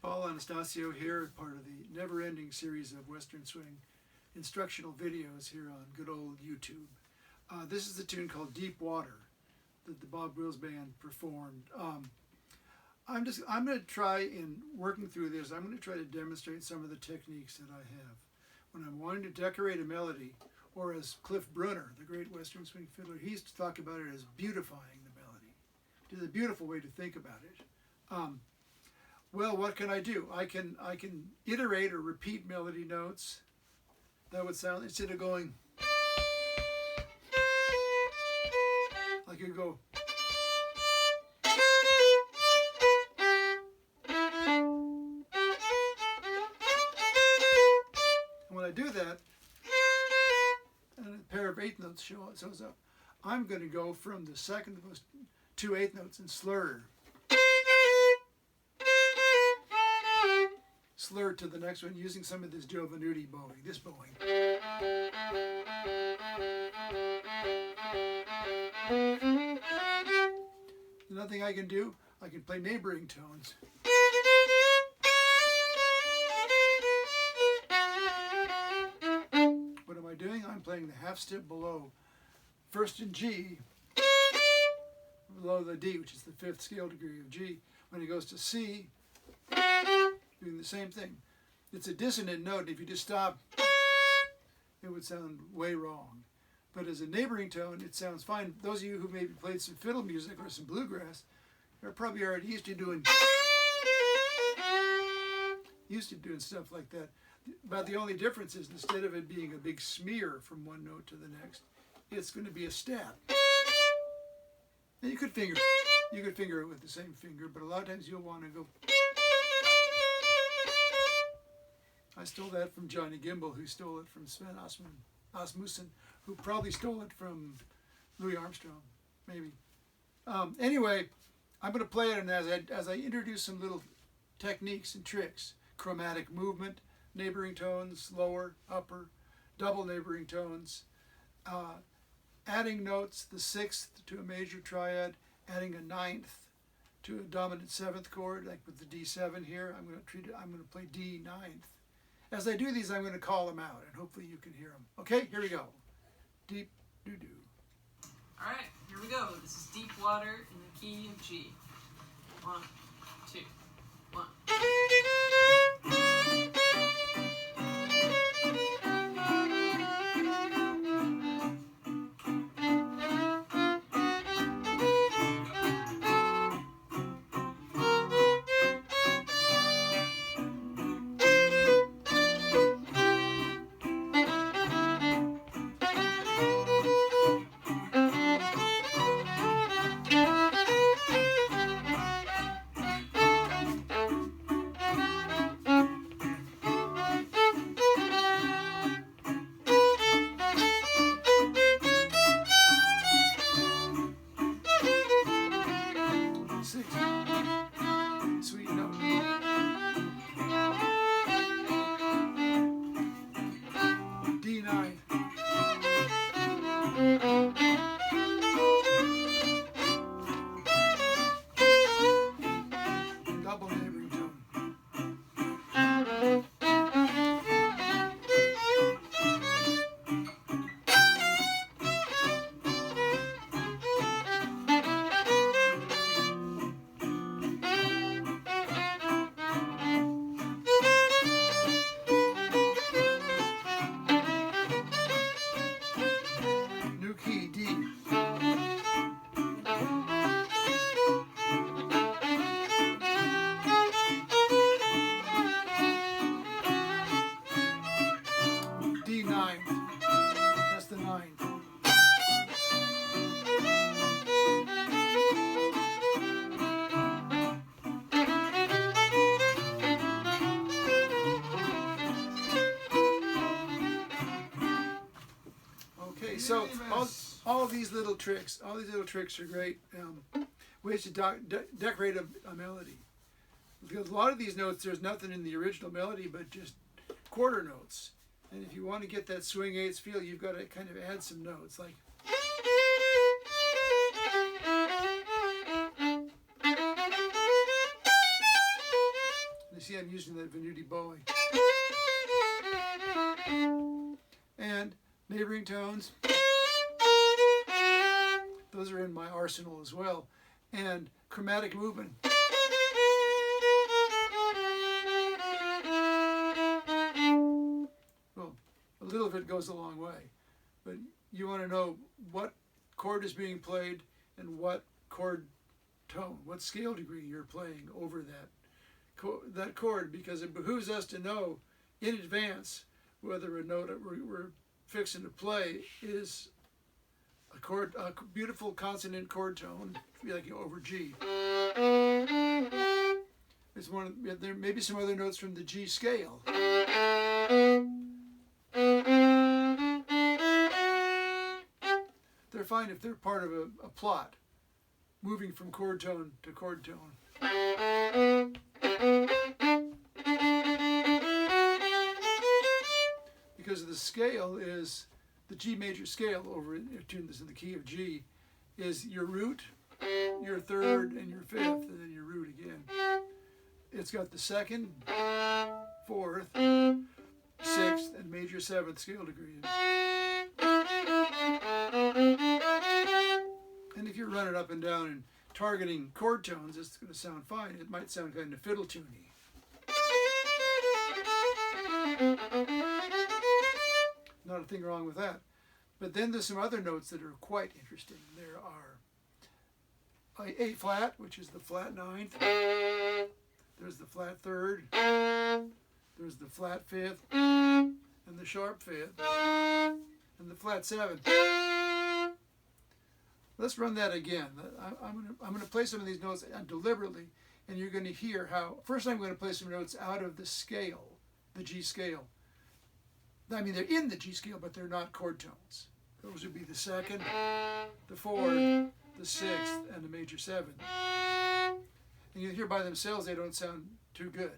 Anastasio here, part of the never-ending series of Western Swing instructional videos here on good old YouTube. This is a tune called Deep Water that the Bob Wills Band performed. I'm going to try, in working through this, I'm going to try to demonstrate some of the techniques that I have. When I'm wanting to decorate a melody, or as Cliff Bruner, the great Western Swing fiddler, he used to talk about it as beautifying the melody. It's a beautiful way to think about it. Well, what can I do? I can iterate or repeat melody notes. That would sound, instead of going, I could go. And when I do that, and a pair of eighth notes shows up, I'm going to go from the second of those two eighth notes and slur to the next one using some of this Joe Venuti bowing, this bowing. Another thing I can do, I can play neighboring tones. What am I doing? I'm playing the half step below, first in G, below the D, which is the fifth scale degree of G. When it goes to C, doing the same thing. It's a dissonant note. If you just stop, it would sound way wrong. But as a neighboring tone, it sounds fine. Those of you who maybe played some fiddle music or some bluegrass are probably already used to doing stuff like that. But the only difference is, instead of it being a big smear from one note to the next, it's going to be a stab. And you could finger it with the same finger, but a lot of times you'll want to go. I stole that from Johnny Gimble, who stole it from Sven Asmussen, who probably stole it from Louis Armstrong, maybe. Anyway, I'm going to play it, and as I introduce some little techniques and tricks, chromatic movement, neighboring tones, lower, upper, double neighboring tones, adding notes, the sixth to a major triad, adding a ninth to a dominant seventh chord, like with the D7 here. I'm going to play D ninth. As I do these, I'm going to call them out, and hopefully you can hear them. Okay, here we go. Deep doo-doo. All right, here we go. This is Deep Water in the key of G. 1, 2, 1. Sweet note. D9. Double neighboring tone. New key, D. D9. That's the 9. Okay, so all these little tricks are great ways to decorate a melody. Because a lot of these notes, there's nothing in the original melody but just quarter notes. And if you want to get that swing eighths feel, you've got to kind of add some notes, like. You see I'm using that Venuti Bowie. And neighboring tones, those are in my arsenal as well. And chromatic movement. Well, a little of it goes a long way, but you want to know what chord is being played and what chord tone, what scale degree you're playing over that chord, because it behooves us to know in advance whether a note that we're fixing to play is a beautiful consonant chord tone, like over G. It's there may be some other notes from the G scale. They're fine if they're part of a plot, moving from chord tone to chord tone. Because the scale is the G major scale over tuned this in the key of G is your root, your third, and your fifth, and then your root again. It's got the second, fourth, sixth, and major seventh scale degrees. And if you're running up and down and targeting chord tones, it's going to sound fine. It might sound kind of fiddle-tuney. Not a thing wrong with that. But then there's some other notes that are quite interesting. There are A flat, which is the flat ninth. There's the flat third. There's the flat fifth. And the sharp fifth. And the flat seventh. Let's run that again. I'm going to play some of these notes deliberately, and you're going to hear how. First, I'm going to play some notes out of the scale, the G scale. I mean, they're in the G scale, but they're not chord tones. Those would be the second, the fourth, the sixth, and the major seventh. And you hear by themselves they don't sound too good.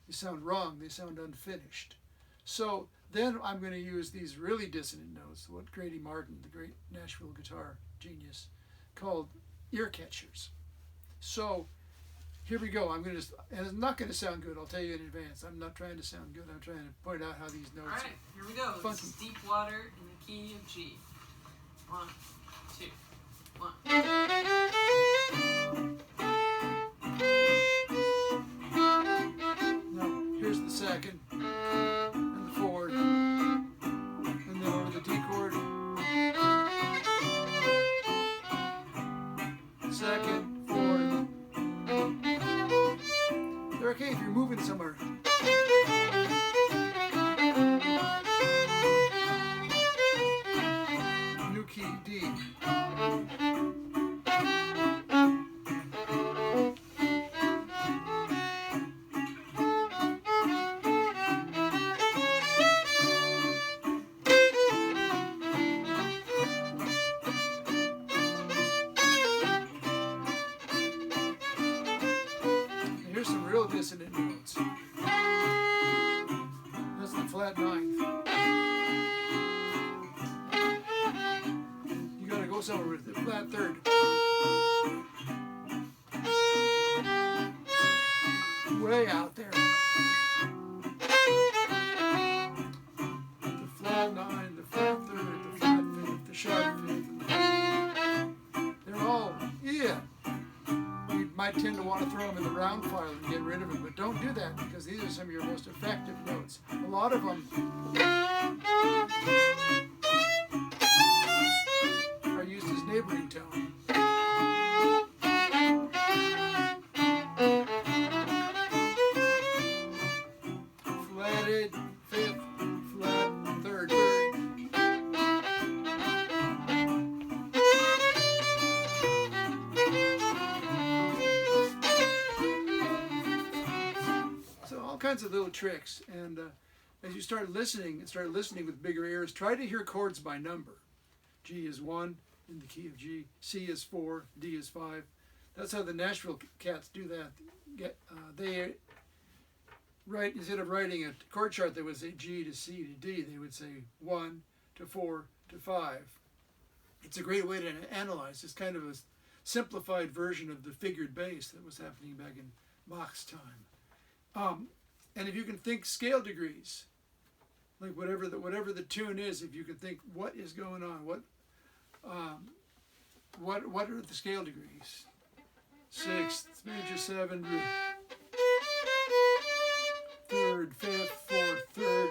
They sound wrong. They sound unfinished. So then I'm going to use these really dissonant notes, what Grady Martin, the great Nashville guitar genius, called ear catchers. So here we go. And it's not going to sound good. I'll tell you in advance. I'm not trying to sound good. I'm trying to point out how these notes. All right, here we go. This is Deep Water in the key of G. 1, 2, 1. Now here's the second and the fourth, and then over the D chord. Second, fourth. They're okay if you're moving somewhere. New key, D. Here's some real dissonant notes. That's the flat ninth. You gotta go somewhere with the flat third. Way out there. The flat nine, the flat third, the flat fifth, the sharp fifth. They're all, yeah. You might tend to want to throw them in the round file and get rid of them, but don't do that because these are some of your most effective notes. A lot of them are used as neighboring tone. Flatted, fifth, flat, third. So all kinds of little tricks, and as you start listening with bigger ears, try to hear chords by number. G is 1 in the key of G, C is 4, D is 5. That's how the Nashville cats do that. They write, instead of writing a chord chart that would say G to C to D, they would say 1 to 4 to 5. It's a great way to analyze. It's kind of a simplified version of the figured bass that was happening back in Bach's time. And if you can think scale degrees, like whatever the tune is, if you can think what is going on, what are the scale degrees? Sixth, major, seven, third, fifth, fourth, third.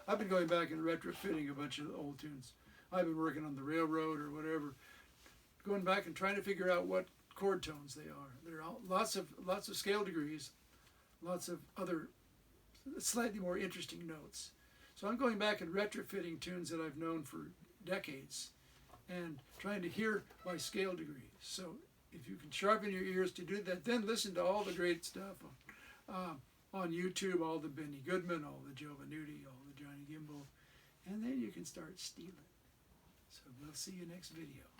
I've been going back and retrofitting a bunch of old tunes. I've been working on the railroad or whatever, going back and trying to figure out what chord tones they are. There are lots of scale degrees, lots of other slightly more interesting notes. So I'm going back and retrofitting tunes that I've known for decades and trying to hear by scale degrees. So if you can sharpen your ears to do that, then listen to all the great stuff on YouTube, all the Benny Goodman, all the Joe Venuti, all the Johnny Gimble, and then you can start stealing. So we'll see you next video.